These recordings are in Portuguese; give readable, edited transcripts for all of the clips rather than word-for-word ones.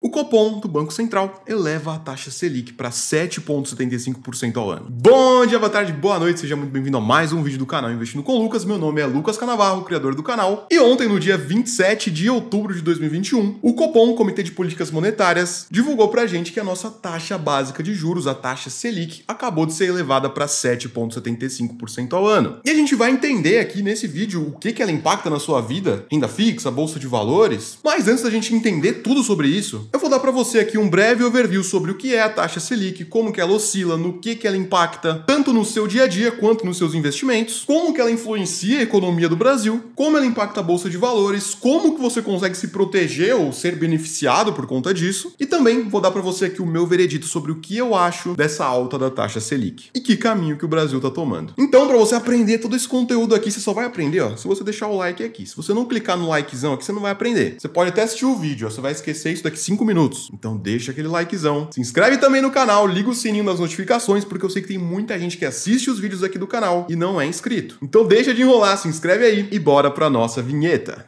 O Copom do Banco Central eleva a taxa Selic para 7,75% ao ano. Bom dia, boa tarde, boa noite, seja muito bem-vindo a mais um vídeo do canal Investindo com Lucas. Meu nome é Lucas Canavarro, criador do canal. E ontem, no dia 27 de outubro de 2021, o Copom, Comitê de Políticas Monetárias, divulgou pra gente que a nossa taxa básica de juros, a taxa Selic, acabou de ser elevada para 7,75% ao ano. E a gente vai entender aqui nesse vídeo o que ela impacta na sua vida, renda fixa, bolsa de valores. Mas antes da gente entender tudo sobre isso, eu vou dar para você aqui um breve overview sobre o que é a taxa Selic, como que ela oscila, no que ela impacta, tanto no seu dia a dia quanto nos seus investimentos, como que ela influencia a economia do Brasil, como ela impacta a bolsa de valores, como que você consegue se proteger ou ser beneficiado por conta disso, e também vou dar para você aqui o meu veredito sobre o que eu acho dessa alta da taxa Selic e que caminho que o Brasil tá tomando. Então, para você aprender todo esse conteúdo aqui, você só vai aprender, ó, se você deixar o like aqui. Se você não clicar no likezão aqui, você não vai aprender. Você pode até assistir o vídeo, ó, você vai esquecer isso daqui 5 minutos. Então deixa aquele likezão. Se inscreve também no canal, liga o sininho das notificações, porque eu sei que tem muita gente que assiste os vídeos aqui do canal e não é inscrito. Então deixa de enrolar, se inscreve aí e bora pra nossa vinheta.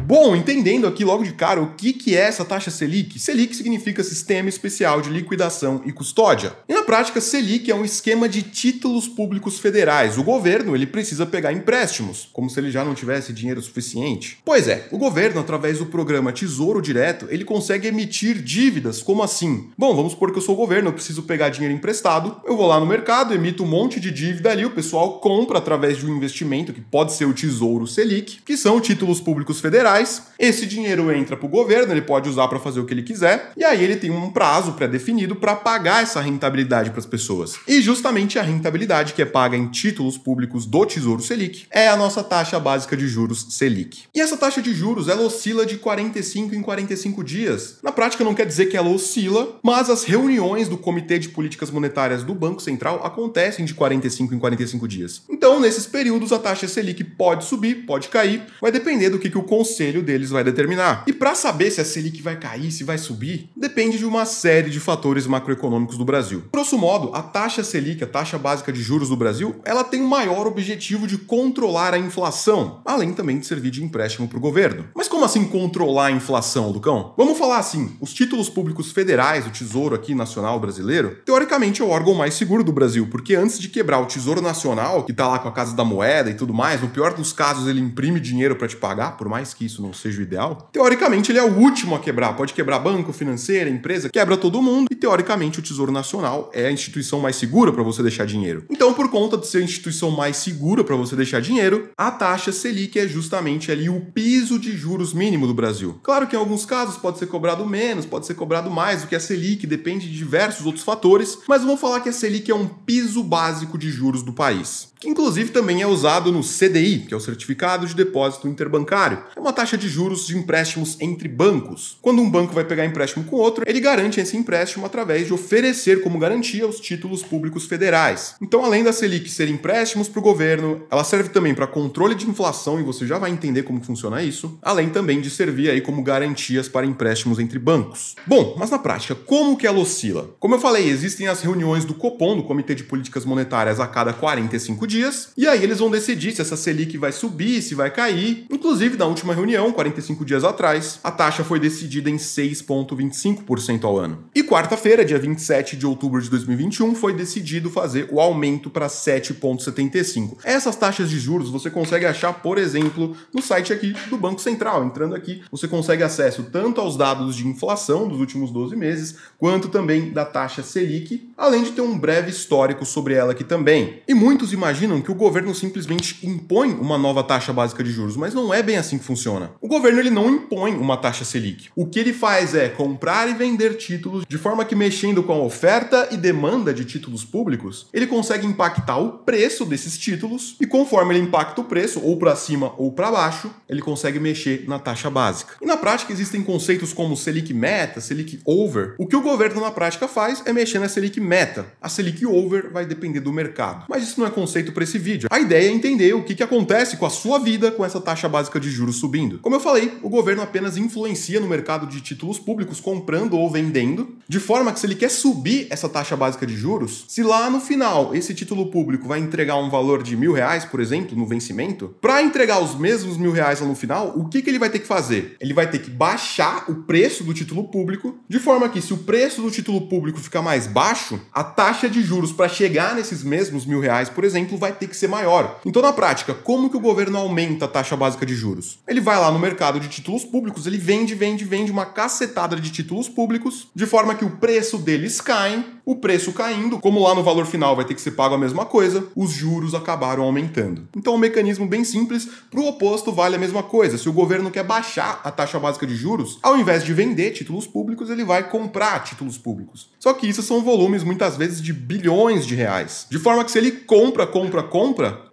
Bom, entendendo aqui logo de cara o que é essa taxa Selic, Selic significa Sistema Especial de Liquidação e Custódia. E na prática, Selic é um esquema de títulos públicos federais. O governo ele precisa pegar empréstimos, como se ele já não tivesse dinheiro suficiente. Pois é, o governo, através do programa Tesouro Direto, ele consegue emitir dívidas. Como assim? Bom, vamos supor que eu sou o governo, eu preciso pegar dinheiro emprestado, eu vou lá no mercado, emito um monte de dívida ali, o pessoal compra através de um investimento, que pode ser o Tesouro Selic, que são títulos públicos federais. Esse dinheiro entra para o governo, ele pode usar para fazer o que ele quiser, e aí ele tem um prazo pré-definido para pagar essa rentabilidade para as pessoas. E justamente a rentabilidade que é paga em títulos públicos do Tesouro Selic é a nossa taxa básica de juros Selic. E essa taxa de juros, ela oscila de 45 em 45 dias. Na prática não quer dizer que ela oscila, mas as reuniões do Comitê de Políticas Monetárias do Banco Central acontecem de 45 em 45 dias. Então, nesses períodos, a taxa Selic pode subir, pode cair, vai depender do que o conselho deles vai determinar. E para saber se a Selic vai cair, se vai subir, depende de uma série de fatores macroeconômicos do Brasil. Grosso modo, a taxa Selic, a taxa básica de juros do Brasil, ela tem o maior objetivo de controlar a inflação, além também de servir de empréstimo para o governo. Mas como assim controlar a inflação, Lucão? Vamos falar assim, os títulos públicos federais, o Tesouro aqui nacional brasileiro, teoricamente é o órgão mais seguro do Brasil, porque antes de quebrar o Tesouro Nacional, que tá lá com a Casa da Moeda e tudo mais, no pior dos casos ele imprime dinheiro para te pagar, por mais que isso não seja o ideal, teoricamente ele é o último a quebrar. Pode quebrar banco, financeira, empresa, quebra todo mundo e teoricamente o Tesouro Nacional é a instituição mais segura para você deixar dinheiro. Então, por conta de ser a instituição mais segura para você deixar dinheiro, a taxa Selic é justamente ali o piso de juros mínimo do Brasil. Claro que em alguns casos pode ser cobrado menos, pode ser cobrado mais do que a Selic, depende de diversos outros fatores, mas vamos falar que a Selic é um piso básico de juros do país, que inclusive também é usado no CDI, que é o Certificado de Depósito Interbancário. É uma taxa de juros de empréstimos entre bancos. Quando um banco vai pegar empréstimo com outro, ele garante esse empréstimo através de oferecer como garantia os títulos públicos federais. Então, além da Selic ser empréstimos para o governo, ela serve também para controle de inflação, e você já vai entender como funciona isso, além também de servir aí como garantias para empréstimos entre bancos. Bom, mas na prática, como que ela oscila? Como eu falei, existem as reuniões do Copom, do Comitê de Políticas Monetárias, a cada 45 dias, e aí eles vão decidir se essa Selic vai subir, se vai cair. Inclusive, na última reunião, 45 dias atrás, a taxa foi decidida em 6,25% ao ano. E quarta-feira, dia 27 de outubro de 2021, foi decidido fazer o aumento para 7,75%. Essas taxas de juros você consegue achar, por exemplo, no site aqui do Banco Central. Entrando aqui, você consegue acesso tanto aos dados de inflação dos últimos 12 meses, quanto também da taxa Selic, além de ter um breve histórico sobre ela aqui também. E muitos imaginam que o governo simplesmente impõe uma nova taxa básica de juros, mas não é bem assim que funciona. O governo ele não impõe uma taxa Selic. O que ele faz é comprar e vender títulos de forma que, mexendo com a oferta e demanda de títulos públicos, ele consegue impactar o preço desses títulos e, conforme ele impacta o preço, ou para cima ou para baixo, ele consegue mexer na taxa básica. E na prática existem conceitos como Selic Meta, Selic Over. O que o governo na prática faz é mexer na Selic Meta. A Selic Over vai depender do mercado. Mas isso não é conceito feito para esse vídeo. A ideia é entender o que acontece com a sua vida com essa taxa básica de juros subindo. Como eu falei, o governo apenas influencia no mercado de títulos públicos comprando ou vendendo, de forma que se ele quer subir essa taxa básica de juros, se lá no final esse título público vai entregar um valor de R$1.000, por exemplo, no vencimento, para entregar os mesmos R$1.000 lá no final, o que ele vai ter que fazer? Ele vai ter que baixar o preço do título público, de forma que se o preço do título público ficar mais baixo, a taxa de juros para chegar nesses mesmos R$1.000, por exemplo, vai ter que ser maior. Então, na prática, como que o governo aumenta a taxa básica de juros? Ele vai lá no mercado de títulos públicos, ele vende uma cacetada de títulos públicos, de forma que o preço deles caem, o preço caindo, como lá no valor final vai ter que ser pago a mesma coisa, os juros acabaram aumentando. Então, um mecanismo bem simples, para o oposto vale a mesma coisa. Se o governo quer baixar a taxa básica de juros, ao invés de vender títulos públicos, ele vai comprar títulos públicos. Só que isso são volumes, muitas vezes, de bilhões de reais. De forma que se ele compra,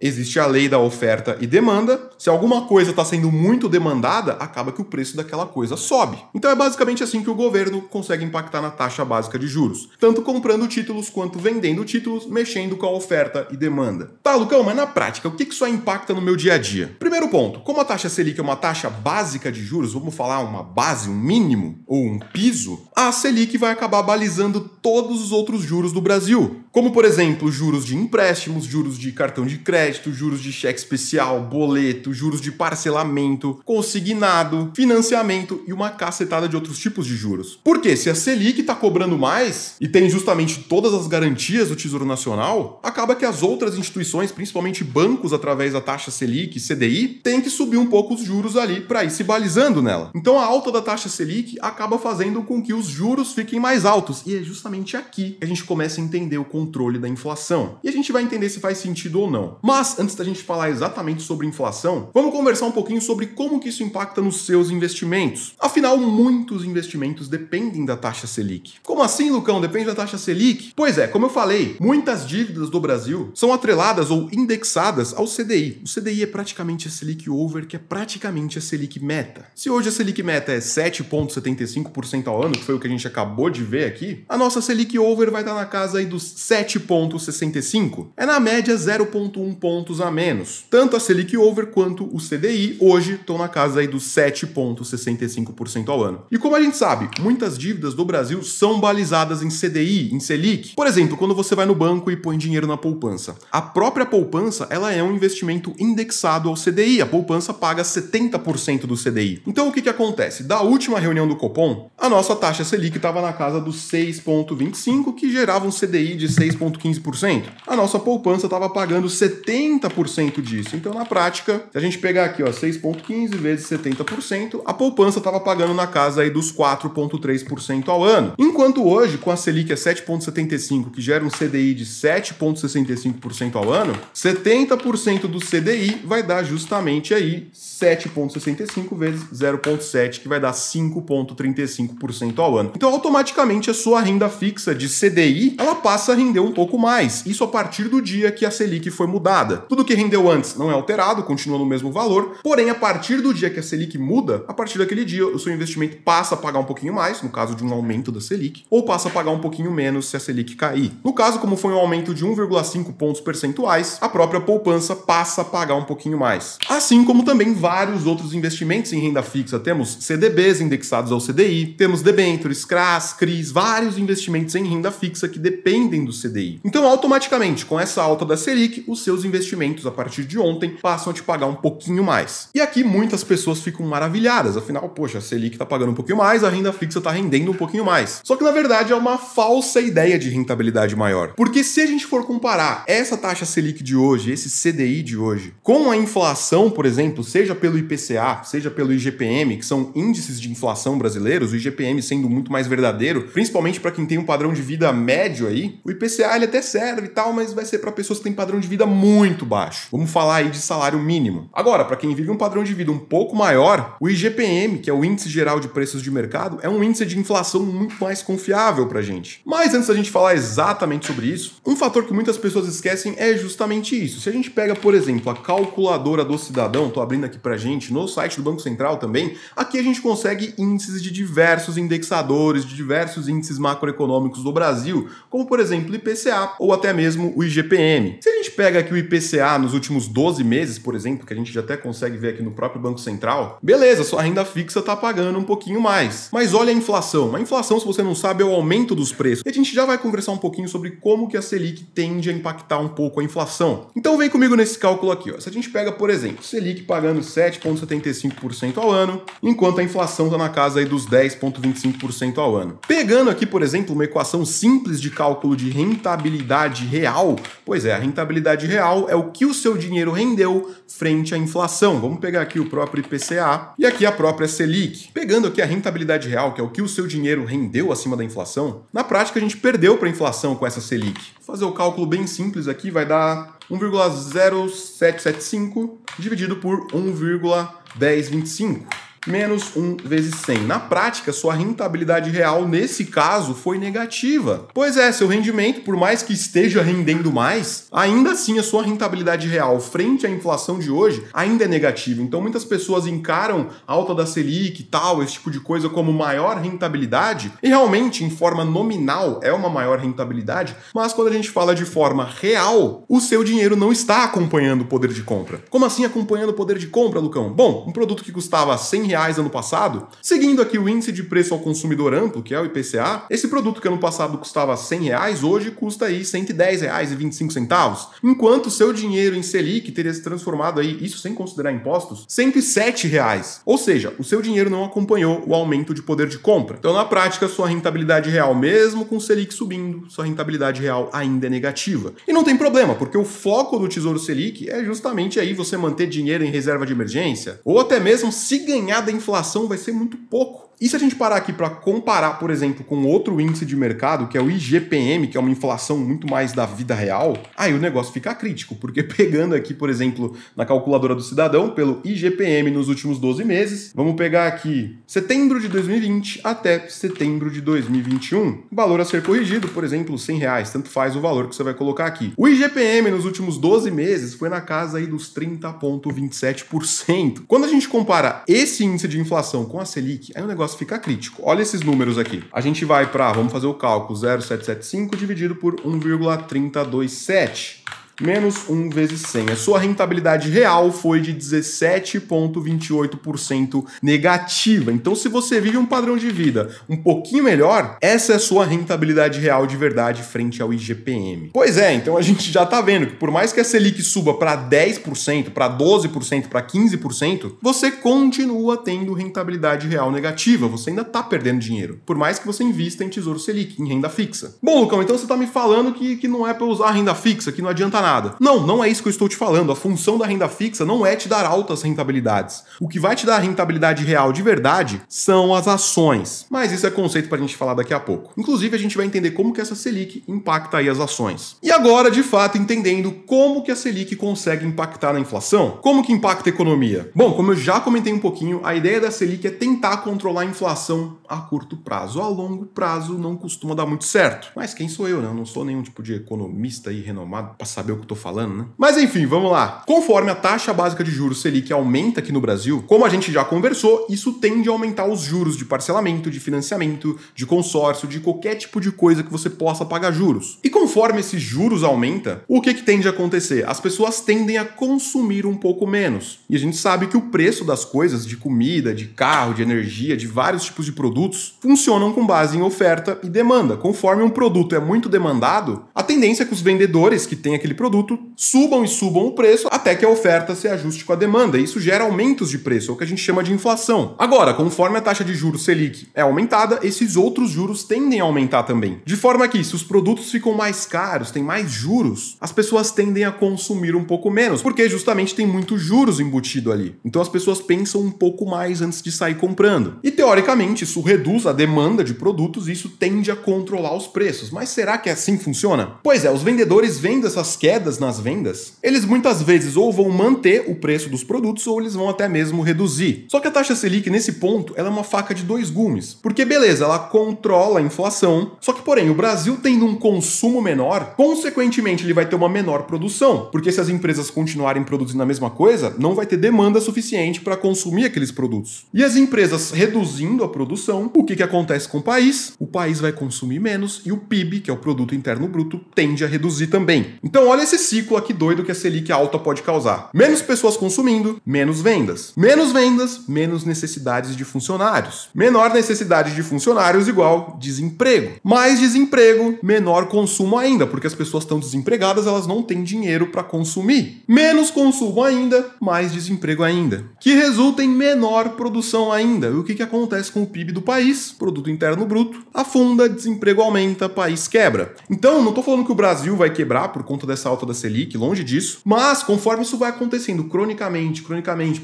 existe a lei da oferta e demanda. Se alguma coisa está sendo muito demandada, acaba que o preço daquela coisa sobe. Então é basicamente assim que o governo consegue impactar na taxa básica de juros. Tanto comprando títulos quanto vendendo títulos, mexendo com a oferta e demanda. Tá, Lucão, mas na prática, o que isso impacta no meu dia a dia? Primeiro ponto, como a taxa Selic é uma taxa básica de juros, vamos falar uma base, um mínimo ou um piso, a Selic vai acabar balizando todos os outros juros do Brasil. Como, por exemplo, juros de empréstimos, juros de cartão de crédito, juros de cheque especial, boleto, juros de parcelamento, consignado, financiamento e uma cacetada de outros tipos de juros. Porque se a Selic está cobrando mais e tem justamente todas as garantias do Tesouro Nacional, acaba que as outras instituições, principalmente bancos através da taxa Selic, CDI, têm que subir um pouco os juros ali para ir se balizando nela. Então a alta da taxa Selic acaba fazendo com que os juros fiquem mais altos. E é justamente aqui que a gente começa a entender o controle da inflação. E a gente vai entender se faz sentido ou não. Mas antes da gente falar exatamente sobre inflação, vamos conversar um pouquinho sobre como que isso impacta nos seus investimentos. Afinal, muitos investimentos dependem da taxa Selic. Como assim, Lucão? Depende da taxa Selic? Pois é, como eu falei, muitas dívidas do Brasil são atreladas ou indexadas ao CDI. O CDI é praticamente a Selic over, que é praticamente a Selic meta. Se hoje a Selic meta é 7,75% ao ano, que foi o que a gente acabou de ver aqui, a nossa Selic over vai estar na casa aí dos 7,65%. É na média 0,1 pontos a menos. Tanto a Selic over quanto o CDI hoje estão na casa aí dos 7,65% ao ano. E como a gente sabe, muitas dívidas do Brasil são balizadas em CDI, em Selic. Por exemplo, quando você vai no banco e põe dinheiro na poupança. A própria poupança, ela é um investimento indexado ao CDI. A poupança paga 70% do CDI. Então o que acontece? Da última reunião do Copom, a nossa taxa Selic estava na casa dos 6,25%, que gerava um CDI de 6,15%. A nossa poupança estava pagando 70% disso. Então, na prática, se a gente pegar aqui, ó, 6,15 vezes 70%, a poupança estava pagando na casa aí dos 4,3% ao ano. Enquanto hoje, com a Selic a 7,75, que gera um CDI de 7,65% ao ano, 70% do CDI vai dar justamente aí 7,65 vezes 0,7, que vai dar 5,35% ao ano. Então, automaticamente, a sua renda fixa de CDI, ela passa a render um pouco mais. Isso a partir do dia que a Selic foi mudada. Tudo que rendeu antes não é alterado, continua no mesmo valor, porém, a partir do dia que a Selic muda, a partir daquele dia, o seu investimento passa a pagar um pouquinho mais, no caso de um aumento da Selic, ou passa a pagar um pouquinho menos se a Selic cair. No caso, como foi um aumento de 1,5 pontos percentuais, a própria poupança passa a pagar um pouquinho mais. Assim como também vários outros investimentos em renda fixa. Temos CDBs indexados ao CDI, temos debêntures, CRAs, CRIs, vários investimentos em renda fixa que dependem do CDI. Então, automaticamente, com essa alta da Selic, os seus investimentos a partir de ontem passam a te pagar um pouquinho mais. E aqui muitas pessoas ficam maravilhadas, afinal, poxa, a Selic está pagando um pouquinho mais, a renda fixa está rendendo um pouquinho mais. Só que na verdade é uma falsa ideia de rentabilidade maior. Porque se a gente for comparar essa taxa Selic de hoje, esse CDI de hoje, com a inflação, por exemplo, seja pelo IPCA, seja pelo IGPM, que são índices de inflação brasileiros, o IGPM sendo muito mais verdadeiro, principalmente para quem tem um padrão de vida médio aí, o IPCA ele até serve e tal, mas vai ser para pessoas que têm padrão de vida muito baixo. Vamos falar aí de salário mínimo. Agora, para quem vive um padrão de vida um pouco maior, o IGPM, que é o Índice Geral de Preços de Mercado, é um índice de inflação muito mais confiável pra gente. Mas Mas antes da gente falar exatamente sobre isso, um fator que muitas pessoas esquecem é justamente isso. Se a gente pega, por exemplo, a calculadora do cidadão, tô abrindo aqui pra gente no site do Banco Central também, aqui a gente consegue índices de diversos indexadores, de diversos índices macroeconômicos do Brasil, como por exemplo o IPCA ou até mesmo o IGPM. Se a gente pega aqui o IPCA nos últimos 12 meses, por exemplo, que a gente já até consegue ver aqui no próprio Banco Central, beleza, sua renda fixa tá pagando um pouquinho mais. Mas olha a inflação. A inflação, se você não sabe, é o aumento dos preços. E a gente já vai conversar um pouquinho sobre como que a Selic tende a impactar um pouco a inflação. Então vem comigo nesse cálculo aqui, ó. Se a gente pega, por exemplo, Selic pagando 7,75% ao ano, enquanto a inflação está na casa aí dos 10,25% ao ano. Pegando aqui, por exemplo, uma equação simples de cálculo de rentabilidade real, pois é, a rentabilidade real é o que o seu dinheiro rendeu frente à inflação. Vamos pegar aqui o próprio IPCA e aqui a própria Selic. Pegando aqui a rentabilidade real, que é o que o seu dinheiro rendeu acima da inflação, na prática a gente perdeu para a inflação com essa Selic. Vou fazer o cálculo bem simples aqui, vai dar 1,0775 dividido por 1,1025. Menos 1 vezes 100. Na prática, sua rentabilidade real, nesse caso, foi negativa. Pois é, seu rendimento, por mais que esteja rendendo mais, ainda assim a sua rentabilidade real frente à inflação de hoje ainda é negativa. Então muitas pessoas encaram a alta da Selic e tal, esse tipo de coisa como maior rentabilidade, e realmente, em forma nominal, é uma maior rentabilidade, mas quando a gente fala de forma real, o seu dinheiro não está acompanhando o poder de compra. Como assim acompanhando o poder de compra, Lucão? Bom, um produto que custava R$100 ano passado, seguindo aqui o índice de preço ao consumidor amplo, que é o IPCA, esse produto que ano passado custava R$100, hoje custa aí R$110,25, enquanto o seu dinheiro em Selic teria se transformado aí, isso sem considerar impostos, R$107. Ou seja, o seu dinheiro não acompanhou o aumento de poder de compra. Então, na prática, sua rentabilidade real, mesmo com o Selic subindo, sua rentabilidade real ainda é negativa. E não tem problema, porque o foco do Tesouro Selic é justamente aí você manter dinheiro em reserva de emergência, ou até mesmo se ganhar da inflação vai ser muito pouco. E se a gente parar aqui para comparar, por exemplo, com outro índice de mercado, que é o IGPM, que é uma inflação muito mais da vida real, aí o negócio fica crítico, porque pegando aqui, por exemplo, na calculadora do cidadão, pelo IGPM nos últimos 12 meses, vamos pegar aqui setembro de 2020 até setembro de 2021. Valor a ser corrigido, por exemplo, R$100, tanto faz o valor que você vai colocar aqui. O IGPM nos últimos 12 meses foi na casa aí dos 30,27%. Quando a gente compara esse índice de inflação com a Selic, aí o negócio fica crítico. Olha esses números aqui. A gente vai para, vamos fazer o cálculo, 0,775 dividido por 1,327. Menos 1 vezes 100. A sua rentabilidade real foi de 17,28% negativa. Então, se você vive um padrão de vida um pouquinho melhor, essa é a sua rentabilidade real de verdade frente ao IGPM. Pois é, então a gente já tá vendo que por mais que a Selic suba para 10%, para 12%, para 15%, você continua tendo rentabilidade real negativa. Você ainda tá perdendo dinheiro. Por mais que você invista em Tesouro Selic, em renda fixa. Bom, Lucão, então você tá me falando que não é para usar renda fixa, que não adianta nada. Não, não é isso que eu estou te falando. A função da renda fixa não é te dar altas rentabilidades. O que vai te dar a rentabilidade real de verdade são as ações. Mas isso é conceito para a gente falar daqui a pouco. Inclusive, a gente vai entender como que essa Selic impacta aí as ações. E agora, de fato, entendendo como que a Selic consegue impactar na inflação, como que impacta a economia? Bom, como eu já comentei um pouquinho, a ideia da Selic é tentar controlar a inflação a curto prazo. A longo prazo não costuma dar muito certo. Mas quem sou eu, né? Eu não sou nenhum tipo de economista aí renomado para saber o que eu tô falando, né? Mas enfim, vamos lá. Conforme a taxa básica de juros Selic aumenta aqui no Brasil, como a gente já conversou, isso tende a aumentar os juros de parcelamento, de financiamento, de consórcio, de qualquer tipo de coisa que você possa pagar juros. E conforme esses juros aumenta, o que tende a acontecer? As pessoas tendem a consumir um pouco menos. E a gente sabe que o preço das coisas, de comida, de carro, de energia, de vários tipos de produtos, funcionam com base em oferta e demanda. Conforme um produto é muito demandado, a tendência é que os vendedores que têm aquele produto subam e subam o preço até que a oferta se ajuste com a demanda. Isso gera aumentos de preço, é o que a gente chama de inflação. Agora, conforme a taxa de juros Selic é aumentada, esses outros juros tendem a aumentar também. De forma que, se os produtos ficam mais caros, tem mais juros, as pessoas tendem a consumir um pouco menos, porque justamente tem muitos juros embutido ali. Então as pessoas pensam um pouco mais antes de sair comprando. E teoricamente, isso reduz a demanda de produtos e isso tende a controlar os preços. Mas será que assim funciona? Pois é, os vendedores vendo essas quedas quedas nas vendas, eles muitas vezes ou vão manter o preço dos produtos ou eles vão até mesmo reduzir. Só que a taxa Selic, nesse ponto, ela é uma faca de dois gumes. Porque, beleza, ela controla a inflação, só que, porém, o Brasil tendo um consumo menor, consequentemente, ele vai ter uma menor produção. Porque se as empresas continuarem produzindo a mesma coisa, não vai ter demanda suficiente para consumir aqueles produtos. E as empresas reduzindo a produção, o que acontece com o país? O país vai consumir menos e o PIB, que é o Produto Interno Bruto, tende a reduzir também. Então, olha esse ciclo aqui doido que a Selic alta pode causar. Menos pessoas consumindo, menos vendas. Menos vendas, menos necessidades de funcionários. Menor necessidade de funcionários igual desemprego. Mais desemprego, menor consumo ainda, porque as pessoas estão desempregadas, elas não têm dinheiro para consumir. Menos consumo ainda, mais desemprego ainda. Que resulta em menor produção ainda. E o que acontece com o PIB do país? Produto Interno Bruto afunda, desemprego aumenta, país quebra. Então, não estou falando que o Brasil vai quebrar por conta dessa alta da Selic, longe disso, mas conforme isso vai acontecendo cronicamente,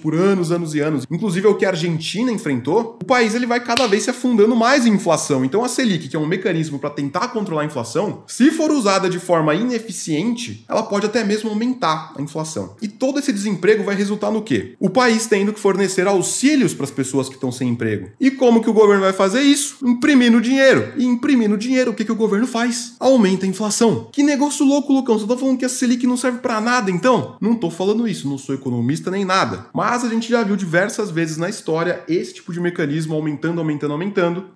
por anos e anos, inclusive é o que a Argentina enfrentou, o país ele vai cada vez se afundando mais em inflação. Então a Selic, que é um mecanismo para tentar controlar a inflação, se for usada de forma ineficiente, ela pode até mesmo aumentar a inflação. E todo esse desemprego vai resultar no quê? O país tendo que fornecer auxílios para as pessoas que estão sem emprego. E como que o governo vai fazer isso? Imprimindo dinheiro. E imprimindo dinheiro, o que o governo faz? Aumenta a inflação. Que negócio louco, Lucão. Você tá falando que a Selic não serve para nada, então? Não tô falando isso, não sou economista nem nada. Mas a gente já viu diversas vezes na história esse tipo de mecanismo aumentando.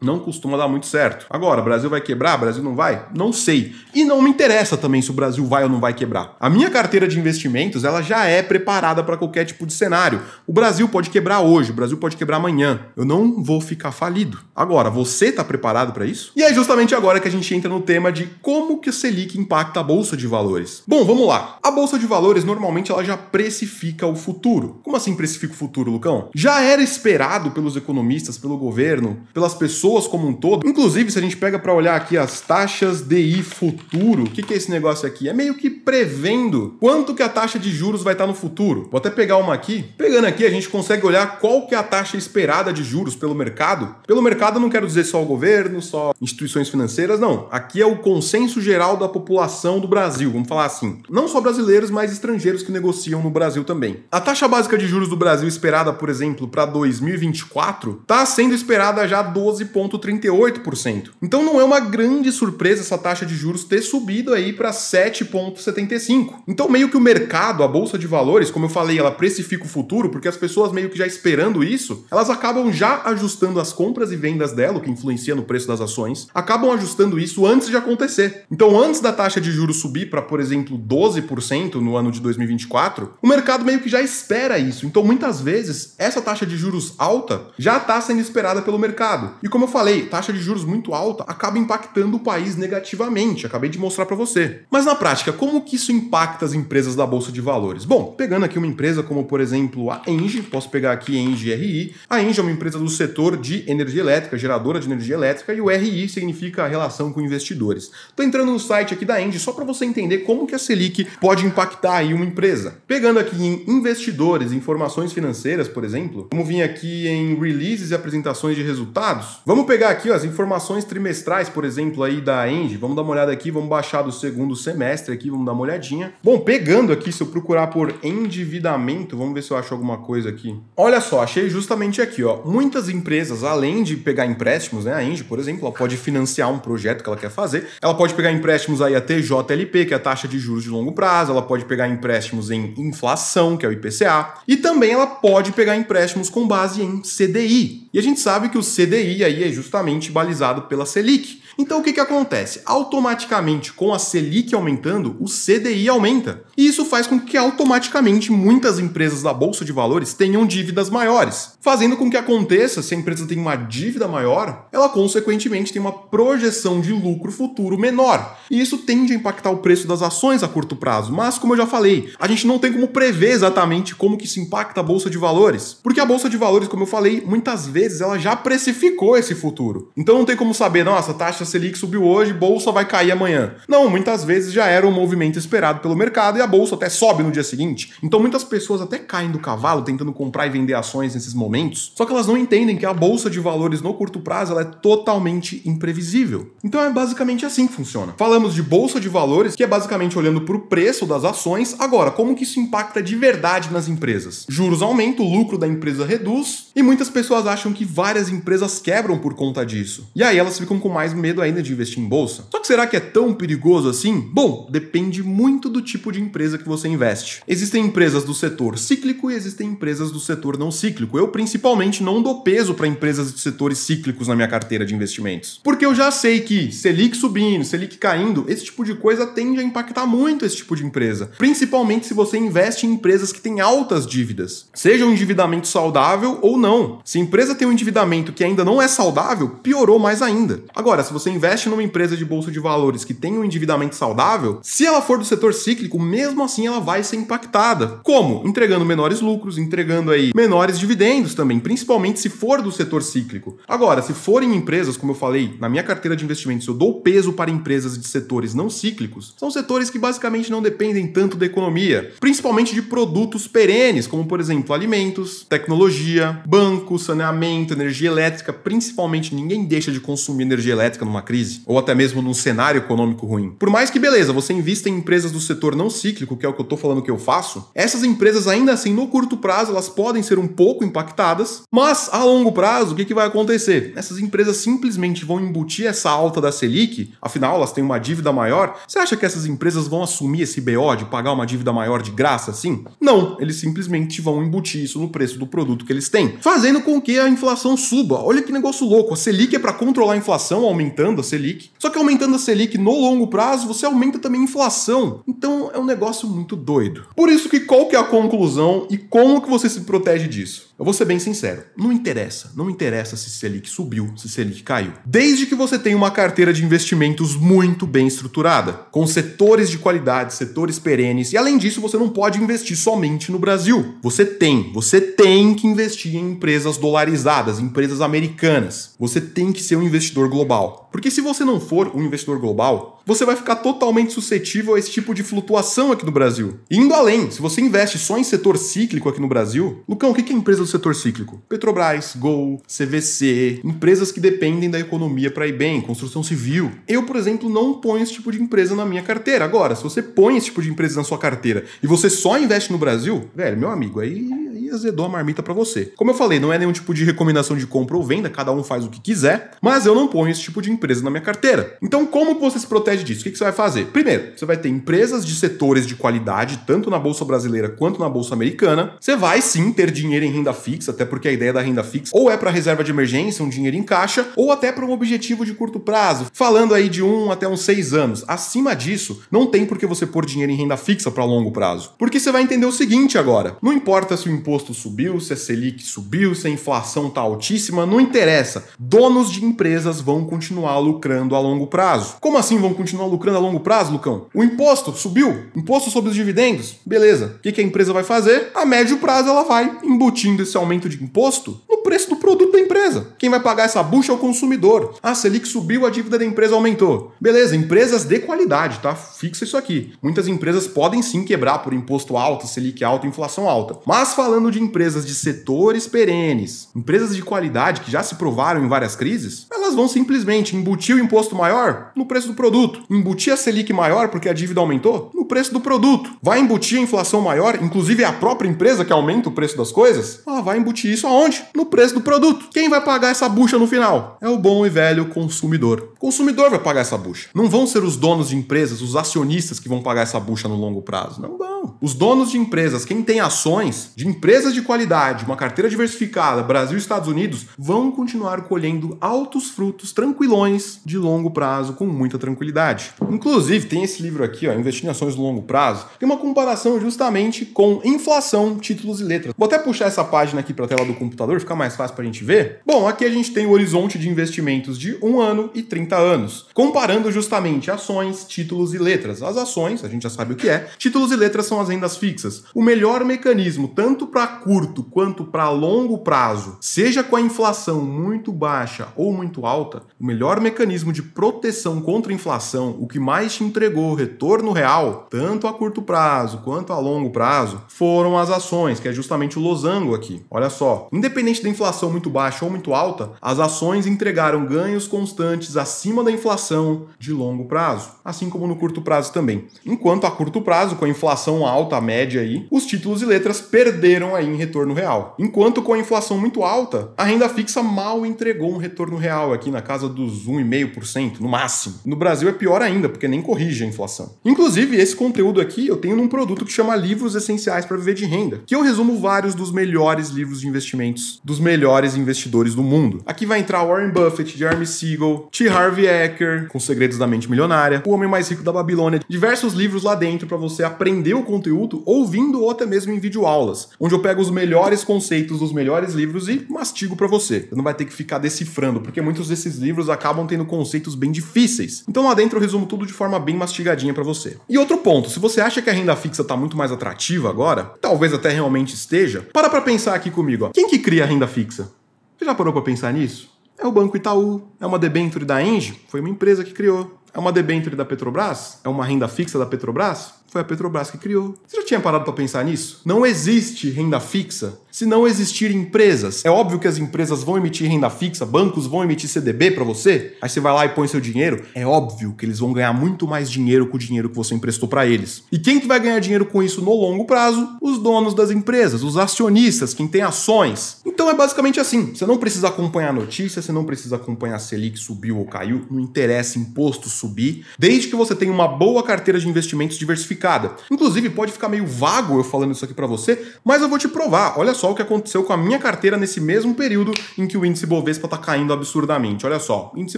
Não costuma dar muito certo. Agora, o Brasil vai quebrar? O Brasil não vai? Não sei. E não me interessa também se o Brasil vai ou não vai quebrar. A minha carteira de investimentos, ela já é preparada para qualquer tipo de cenário. O Brasil pode quebrar hoje, o Brasil pode quebrar amanhã. Eu não vou ficar falido. Agora, você tá preparado para isso? E é justamente agora que a gente entra no tema de como que a Selic impacta a Bolsa de Valores. Bom, vamos lá. A Bolsa de Valores, normalmente, ela já precifica o futuro. Como assim precifica o futuro, Lucão? Já era esperado pelos economistas, pelo governo, pelas pessoas como um todo. Inclusive, se a gente pega para olhar aqui as taxas DI futuro, o que é esse negócio aqui? É meio que prevendo quanto que a taxa de juros vai estar no futuro. Vou até pegar uma aqui. Pegando aqui, a gente consegue olhar qual que é a taxa esperada de juros pelo mercado. Pelo mercado, eu não quero dizer só o governo, só instituições financeiras, não. Aqui é o consenso geral da população do Brasil, vamos falar assim. Não só brasileiros, mas estrangeiros que negociam no Brasil também. A taxa básica de juros do Brasil esperada, por exemplo, para 2024, está sendo esperada já 12,38%. Então não é uma grande surpresa essa taxa de juros ter subido aí para 7,75%. Então meio que o mercado, a Bolsa de Valores, como eu falei, ela precifica o futuro, porque as pessoas meio que já esperando isso, elas acabam já ajustando as compras e vendas dela, o que influencia no preço das ações, acabam ajustando isso antes de acontecer. Então antes da taxa de juros subir para, por exemplo, 12% no ano de 2024, o mercado meio que já espera isso. Então muitas vezes essa taxa de juros alta já está sendo esperada pelo mercado. E como eu falei, taxa de juros muito alta acaba impactando o país negativamente, acabei de mostrar para você. Mas na prática, como que isso impacta as empresas da Bolsa de Valores? Bom, pegando aqui uma empresa como, por exemplo, a ENGIE, posso pegar aqui ENGIE RI. A ENGIE é uma empresa do setor de energia elétrica, geradora de energia elétrica, e o RI significa a relação com investidores. Estou entrando no site aqui da ENGIE só para você entender como que a Selic pode impactar aí uma empresa. Pegando aqui em investidores, informações financeiras, por exemplo, vamos vir aqui em releases e apresentações de resultados. Vamos pegar aqui ó, as informações trimestrais, por exemplo, aí da ENGIE. Vamos dar uma olhada aqui, vamos baixar do segundo semestre aqui, vamos dar uma olhadinha. Bom, pegando aqui, se eu procurar por endividamento, vamos ver se eu acho alguma coisa aqui. Olha só, achei justamente aqui, ó. Muitas empresas, além de pegar empréstimos, né, a ENGIE, por exemplo, ela pode financiar um projeto que ela quer fazer. Ela pode pegar empréstimos aí a TJLP, que é a taxa de juros de longo prazo. Ela pode pegar empréstimos em inflação, que é o IPCA. E também ela pode pegar empréstimos com base em CDI. E a gente sabe que o CDI aí é justamente balizado pela Selic. Então o que acontece? Automaticamente, com a Selic aumentando, o CDI aumenta. E isso faz com que automaticamente muitas empresas da Bolsa de Valores tenham dívidas maiores. Fazendo com que aconteça, se a empresa tem uma dívida maior, ela consequentemente tem uma projeção de lucro futuro menor. E isso tende a impactar o preço das ações a curto prazo. Mas, como eu já falei, a gente não tem como prever exatamente como que isso impacta a Bolsa de Valores. Porque a Bolsa de Valores, como eu falei, muitas vezes ela já precificou esse futuro. Então não tem como saber, nossa, a taxa Selic subiu hoje, bolsa vai cair amanhã. Não, muitas vezes já era um movimento esperado pelo mercado e a a bolsa até sobe no dia seguinte. Então muitas pessoas até caem do cavalo tentando comprar e vender ações nesses momentos, só que elas não entendem que a bolsa de valores no curto prazo ela é totalmente imprevisível. Então é basicamente assim que funciona. Falamos de bolsa de valores, que é basicamente olhando para o preço das ações. Agora, como que isso impacta de verdade nas empresas? Juros aumentam, o lucro da empresa reduz e muitas pessoas acham que várias empresas quebram por conta disso. E aí elas ficam com mais medo ainda de investir em bolsa. Só que será que é tão perigoso assim? Bom, depende muito do tipo de empresa que você investe. Existem empresas do setor cíclico e existem empresas do setor não cíclico. Eu principalmente não dou peso para empresas de setores cíclicos na minha carteira de investimentos. Porque eu já sei que Selic subindo, Selic caindo, esse tipo de coisa tende a impactar muito esse tipo de empresa. Principalmente se você investe em empresas que têm altas dívidas. Seja um endividamento saudável ou não. Se a empresa tem um endividamento que ainda não é saudável, piorou mais ainda. Agora, se você investe numa empresa de bolsa de valores que tem um endividamento saudável, se ela for do setor cíclico, mesmo assim ela vai ser impactada. Como? Entregando menores lucros, entregando aí menores dividendos também, principalmente se for do setor cíclico. Agora, se forem empresas, como eu falei, na minha carteira de investimentos eu dou peso para empresas de setores não cíclicos, são setores que basicamente não dependem tanto da economia, principalmente de produtos perenes, como por exemplo alimentos, tecnologia, banco, saneamento, energia elétrica. Principalmente ninguém deixa de consumir energia elétrica numa crise, ou até mesmo num cenário econômico ruim. Por mais que, beleza, você invista em empresas do setor não cíclico, que é o que eu tô falando que eu faço, essas empresas ainda assim no curto prazo elas podem ser um pouco impactadas, mas a longo prazo o que vai acontecer? Essas empresas simplesmente vão embutir essa alta da Selic, afinal elas têm uma dívida maior. Você acha que essas empresas vão assumir esse BO de pagar uma dívida maior de graça assim? Não, eles simplesmente vão embutir isso no preço do produto que eles têm, fazendo com que a inflação suba. Olha que negócio louco, a Selic é para controlar a inflação, aumentando a Selic, só que aumentando a Selic no longo prazo, você aumenta também a inflação. Então é um negócio muito doido. Por isso que qual que é a conclusão e como que você se protege disso? Eu vou ser bem sincero, não interessa se Selic subiu, se Selic caiu. Desde que você tenha uma carteira de investimentos muito bem estruturada, com setores de qualidade, setores perenes, e além disso você não pode investir somente no Brasil. Você tem que investir em empresas dolarizadas, empresas americanas. Você tem que ser um investidor global. Porque se você não for um investidor global, você vai ficar totalmente suscetível a esse tipo de flutuação aqui no Brasil. E indo além, se você investe só em setor cíclico aqui no Brasil, Lucão, o que é empresa do setor cíclico? Petrobras, Gol, CVC, empresas que dependem da economia para ir bem, construção civil. Eu, por exemplo, não ponho esse tipo de empresa na minha carteira. Agora, se você põe esse tipo de empresa na sua carteira e você só investe no Brasil, velho, meu amigo, aí azedou a marmita para você. Como eu falei, não é nenhum tipo de recomendação de compra ou venda, cada um faz o que quiser, mas eu não ponho esse tipo de empresa na minha carteira. Então, como você se protege disso? O que você vai fazer? Primeiro, você vai ter empresas de setores de qualidade, tanto na Bolsa Brasileira quanto na Bolsa Americana. Você vai sim ter dinheiro em renda fixa, até porque a ideia da renda fixa ou é para reserva de emergência, um dinheiro em caixa, ou até para um objetivo de curto prazo, falando aí de 1 até uns 6 anos. Acima disso, não tem por que você pôr dinheiro em renda fixa para longo prazo. Porque você vai entender o seguinte agora, não importa se o imposto subiu, se a Selic subiu, se a inflação tá altíssima, não interessa. Donos de empresas vão continuar lucrando a longo prazo. Como assim vão continuar lucrando a longo prazo, Lucão? O imposto subiu? Imposto sobre os dividendos? Beleza. O que a empresa vai fazer? A médio prazo ela vai embutindo esse aumento de imposto no preço do produto da empresa. Quem vai pagar essa bucha é o consumidor. Ah, Selic subiu, a dívida da empresa aumentou. Beleza, empresas de qualidade, tá? Fixa isso aqui. Muitas empresas podem sim quebrar por imposto alto, Selic alto, inflação alta. Mas falando de empresas de setores perenes, empresas de qualidade que já se provaram em várias crises, elas vão simplesmente embutir o imposto maior no preço do produto. Embutir a Selic maior porque a dívida aumentou no preço do produto. Vai embutir a inflação maior, inclusive é a própria empresa que aumenta o preço das coisas, ela vai embutir isso aonde? No preço do produto. Quem vai pagar essa bucha no final? É o bom e velho consumidor. O consumidor vai pagar essa bucha. Não vão ser os donos de empresas, os acionistas que vão pagar essa bucha no longo prazo. Não vão. Os donos de empresas, quem tem ações de empresas de qualidade, uma carteira diversificada, Brasil e Estados Unidos, vão continuar colhendo altos frutos tranquilões de longo prazo com muita tranquilidade. Inclusive, tem esse livro aqui, ó, Investir em Ações no Longo Prazo, tem uma comparação justamente com inflação, títulos e letras. Vou até puxar essa página aqui para a tela do computador, fica mais fácil para a gente ver. Bom, aqui a gente tem o horizonte de investimentos de 1 ano e 30 anos, comparando justamente ações, títulos e letras. As ações, a gente já sabe o que é, títulos e letras são são as rendas fixas? O melhor mecanismo, tanto para curto quanto para longo prazo, seja com a inflação muito baixa ou muito alta, o melhor mecanismo de proteção contra a inflação, o que mais te entregou retorno real, tanto a curto prazo quanto a longo prazo, foram as ações, que é justamente o losango aqui. Olha só, independente da inflação muito baixa ou muito alta, as ações entregaram ganhos constantes acima da inflação de longo prazo, assim como no curto prazo também. Enquanto a curto prazo, com a inflação alta, a média aí, os títulos e letras perderam aí em retorno real. Enquanto com a inflação muito alta, a renda fixa mal entregou um retorno real aqui na casa dos 1,5% no máximo. No Brasil é pior ainda, porque nem corrige a inflação. Inclusive, esse conteúdo aqui eu tenho num produto que chama Livros Essenciais para Viver de Renda, que eu resumo vários dos melhores livros de investimentos dos melhores investidores do mundo. Aqui vai entrar Warren Buffett, Jeremy Siegel, T. Harv Eker, com Segredos da Mente Milionária, O Homem Mais Rico da Babilônia, diversos livros lá dentro para você aprender o conteúdo ouvindo ou até mesmo em videoaulas, onde eu pego os melhores conceitos dos melhores livros e mastigo para você. Você não vai ter que ficar decifrando, porque muitos desses livros acabam tendo conceitos bem difíceis. Então lá dentro eu resumo tudo de forma bem mastigadinha para você. E outro ponto, se você acha que a renda fixa tá muito mais atrativa agora, talvez até realmente esteja, para pensar aqui comigo, ó. Quem que cria a renda fixa? Você já parou para pensar nisso? É o Banco Itaú, é uma debênture da Engie, foi uma empresa que criou. É uma debênture da Petrobras? É uma renda fixa da Petrobras? Foi a Petrobras que criou. Você já tinha parado para pensar nisso? Não existe renda fixa se não existirem empresas. É óbvio que as empresas vão emitir renda fixa, bancos vão emitir CDB para você, aí você vai lá e põe seu dinheiro. É óbvio que eles vão ganhar muito mais dinheiro com o dinheiro que você emprestou para eles. E quem que vai ganhar dinheiro com isso no longo prazo? Os donos das empresas, os acionistas, quem tem ações. Então é basicamente assim. Você não precisa acompanhar a notícia, você não precisa acompanhar a Selic subiu ou caiu, não interessa imposto subir, desde que você tenha uma boa carteira de investimentos diversificada. Inclusive, pode ficar meio vago eu falando isso aqui para você, mas eu vou te provar. Olha só o que aconteceu com a minha carteira nesse mesmo período em que o índice Bovespa tá caindo absurdamente. Olha só, o índice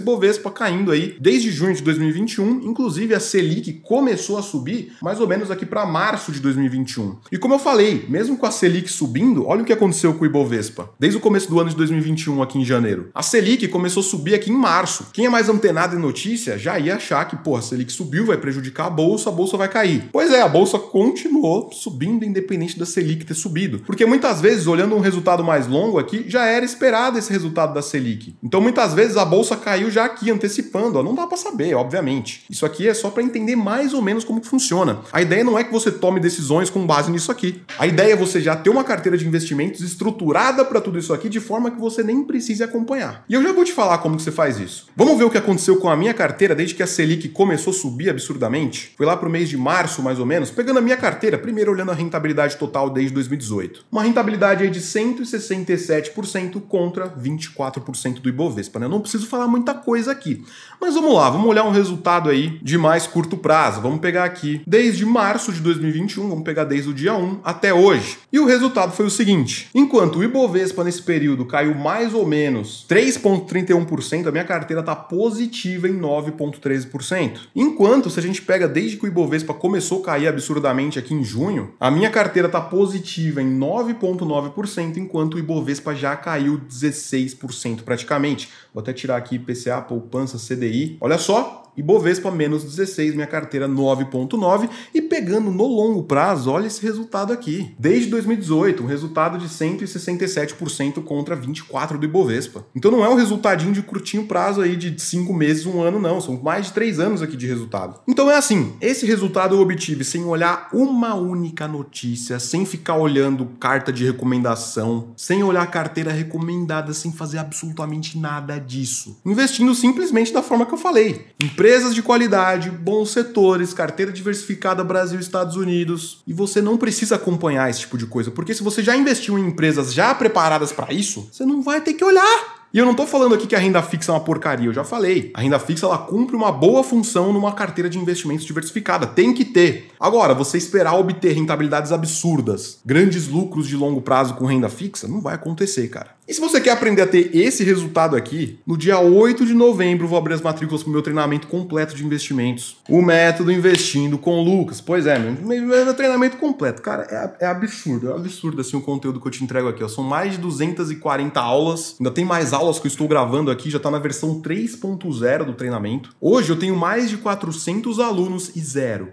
Bovespa caindo aí desde junho de 2021, inclusive a Selic começou a subir mais ou menos aqui para março de 2021. E como eu falei, mesmo com a Selic subindo, olha o que aconteceu com o Ibovespa. Desde o começo do ano de 2021 aqui em janeiro. A Selic começou a subir aqui em março. Quem é mais antenado em notícia já ia achar que, pô, a Selic subiu, vai prejudicar a bolsa vai cair. Pois é, a bolsa continuou subindo independente da Selic ter subido. Porque muitas vezes, olhando um resultado mais longo aqui, já era esperado esse resultado da Selic. Então muitas vezes a bolsa caiu já aqui, antecipando. Ó, não dá para saber, obviamente. Isso aqui é só para entender mais ou menos como que funciona. A ideia não é que você tome decisões com base nisso aqui. A ideia é você já ter uma carteira de investimentos estruturada para tudo isso aqui de forma que você nem precise acompanhar. E eu já vou te falar como que você faz isso. Vamos ver o que aconteceu com a minha carteira desde que a Selic começou a subir absurdamente? Foi lá pro mês de março, mais ou menos, pegando a minha carteira, primeiro olhando a rentabilidade total desde 2018. Uma rentabilidade aí de 167% contra 24% do Ibovespa, né? Eu não preciso falar muita coisa aqui. Mas vamos lá, vamos olhar um resultado aí de mais curto prazo. Vamos pegar aqui desde março de 2021, vamos pegar desde o dia 1 até hoje. E o resultado foi o seguinte: enquanto o Ibovespa nesse período caiu mais ou menos 3,31%, a minha carteira está positiva em 9,13%. Enquanto, se a gente pega desde que o Ibovespa começou a cair absurdamente aqui em junho, a minha carteira está positiva em 9,9%, enquanto o Ibovespa já caiu 16% praticamente. Vou até tirar aqui IPCA, poupança, CDI. Olha só, Ibovespa menos 16, minha carteira 9,9, e pegando no longo prazo, olha esse resultado aqui. Desde 2018, um resultado de 167% contra 24% do Ibovespa. Então não é um resultadinho de curtinho prazo aí de 5 meses, 1 ano, não. São mais de 3 anos aqui de resultado. Então é assim, esse resultado eu obtive sem olhar uma única notícia, sem ficar olhando carta de recomendação, sem olhar carteira recomendada, sem fazer absolutamente nada disso. Investindo simplesmente da forma que eu falei. Empresas de qualidade, bons setores, carteira diversificada Brasil e Estados Unidos. E você não precisa acompanhar esse tipo de coisa, porque se você já investiu em empresas já preparadas para isso, você não vai ter que olhar. E eu não tô falando aqui que a renda fixa é uma porcaria, eu já falei. A renda fixa, ela cumpre uma boa função numa carteira de investimentos diversificada, tem que ter. Agora, você esperar obter rentabilidades absurdas, grandes lucros de longo prazo com renda fixa, não vai acontecer, cara. E se você quer aprender a ter esse resultado aqui, no dia 8 de novembro vou abrir as matrículas para o meu treinamento completo de investimentos. O método Investindo com o Lucas. Pois é, meu treinamento completo. Cara, é absurdo assim o conteúdo que eu te entrego aqui. Ó. São mais de 240 aulas. Ainda tem mais aulas que eu estou gravando aqui, já está na versão 3.0 do treinamento. Hoje eu tenho mais de 400 alunos e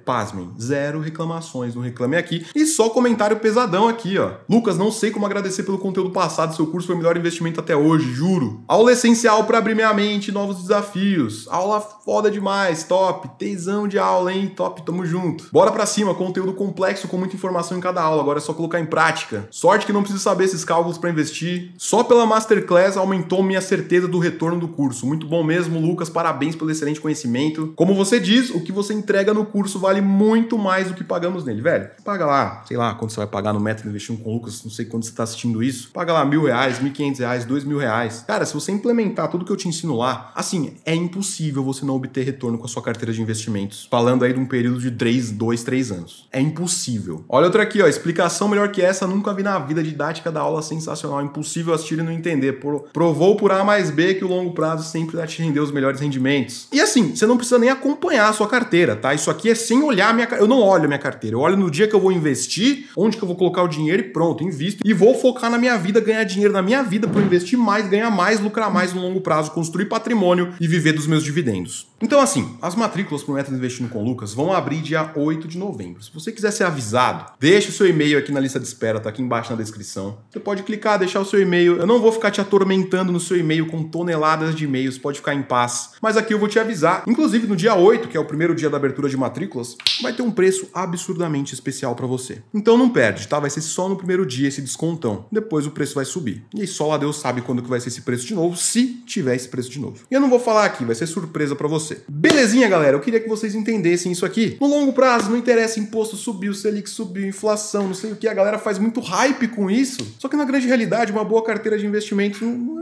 pasmem, zero reclamações no Reclame Aqui. E só comentário pesadão aqui, ó. Lucas, não sei como agradecer pelo conteúdo passado, seu curso foi o melhor investimento até hoje, juro. Aula essencial para abrir minha mente, novos desafios. Aula foda demais, top. Tesão de aula, hein? Top, tamo junto. Bora pra cima, conteúdo complexo com muita informação em cada aula, agora é só colocar em prática. Sorte que não preciso saber esses cálculos para investir. Só pela Masterclass aumentou minha certeza do retorno do curso. Muito bom mesmo, Lucas, parabéns pelo excelente conhecimento. Como você diz, o que você entrega no curso vale muito mais do que pagamos nele, velho. Paga lá, sei lá, quanto você vai pagar no Método Investindo com o Lucas, não sei quando você tá assistindo isso. Paga lá R$1.000, R$1.500, R$2.000. Cara, se você implementar tudo que eu te ensino lá, assim, é impossível você não obter retorno com a sua carteira de investimentos. Falando aí de um período de 3 anos. É impossível. Olha outra aqui, ó. Explicação melhor que essa nunca vi na vida. Didática da aula sensacional. Impossível assistir e não entender. Provou por A mais B que o longo prazo sempre vai te render os melhores rendimentos. E assim, você não precisa nem acompanhar a sua carteira, tá? Isso aqui é sem olhar a minha carteira. Eu não olho a minha carteira. Eu olho no dia que eu vou investir, onde que eu vou colocar o dinheiro e pronto, invisto. E vou focar na minha vida, ganhar dinheiro na minha vida para investir mais, ganhar mais, lucrar mais no longo prazo, construir patrimônio e viver dos meus dividendos. Então assim, as matrículas para o Método Investindo com o Lucas vão abrir dia 8 de novembro. Se você quiser ser avisado, deixa o seu e-mail aqui na lista de espera, tá aqui embaixo na descrição. Você pode clicar, deixar o seu e-mail. Eu não vou ficar te atormentando no seu e-mail com toneladas de e-mails, pode ficar em paz. Mas aqui eu vou te avisar. Inclusive no dia 8, que é o primeiro dia da abertura de matrículas, vai ter um preço absurdamente especial para você. Então não perde, tá? Vai ser só no primeiro dia esse descontão. Depois o preço vai subir. E aí só lá Deus sabe quando que vai ser esse preço de novo, se tiver esse preço de novo. E eu não vou falar aqui, vai ser surpresa para você. Belezinha, galera? Eu queria que vocês entendessem isso aqui. No longo prazo, não interessa, imposto subiu, Selic subiu, inflação, não sei o que, a galera faz muito hype com isso. Só que na grande realidade, uma boa carteira de investimentos não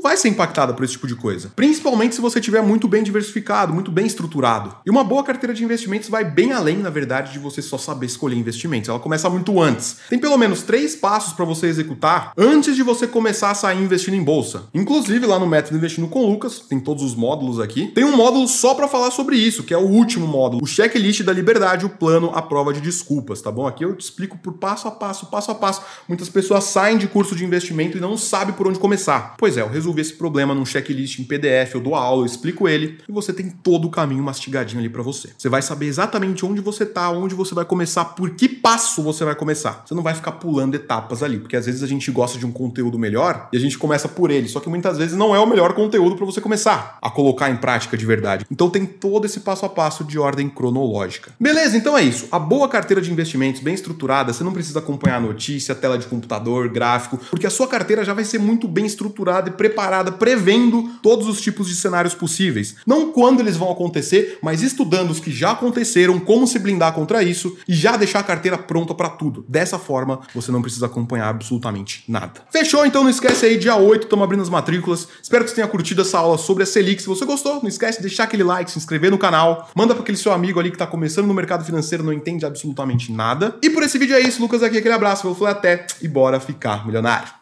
vai ser impactada por esse tipo de coisa. Principalmente se você tiver muito bem diversificado, muito bem estruturado. E uma boa carteira de investimentos vai bem além, na verdade, de você só saber escolher investimentos. Ela começa muito antes. Tem pelo menos 3 passos para você executar antes de você começar a sair investindo em bolsa. Inclusive, lá no Método Investindo com o Lucas, tem todos os módulos aqui. Tem um módulo só para falar sobre isso, que é o último módulo, o checklist da liberdade, o plano, a prova de desculpas, tá bom? Aqui eu te explico por passo a passo, passo a passo. Muitas pessoas saem de curso de investimento e não sabem por onde começar. Pois é, eu resolvi esse problema num checklist em PDF, eu dou a aula, eu explico ele e você tem todo o caminho mastigadinho ali pra você. Você vai saber exatamente onde você tá, onde você vai começar, por que passo você vai começar. Você não vai ficar pulando etapas ali, porque às vezes a gente gosta de um conteúdo melhor e a gente começa por ele, só que muitas vezes não é o melhor conteúdo pra você começar a colocar em prática de verdade. Então tem todo esse passo a passo de ordem cronológica. Beleza, então é isso. A boa carteira de investimentos bem estruturada, você não precisa acompanhar a notícia, tela de computador, gráfico, porque a sua carteira já vai ser muito bem estruturada e preparada, prevendo todos os tipos de cenários possíveis. Não quando eles vão acontecer, mas estudando os que já aconteceram, como se blindar contra isso e já deixar a carteira pronta para tudo. Dessa forma, você não precisa acompanhar absolutamente nada. Fechou? Então não esquece aí, dia 8, estamos abrindo as matrículas. Espero que você tenha curtido essa aula sobre a Selic. Se você gostou, não esquece de deixar aquele like, se inscrever no canal, manda para aquele seu amigo ali que está começando no mercado financeiro, não entende absolutamente nada. E por esse vídeo é isso, Lucas aqui, aquele abraço, eu falei até e bora ficar milionário.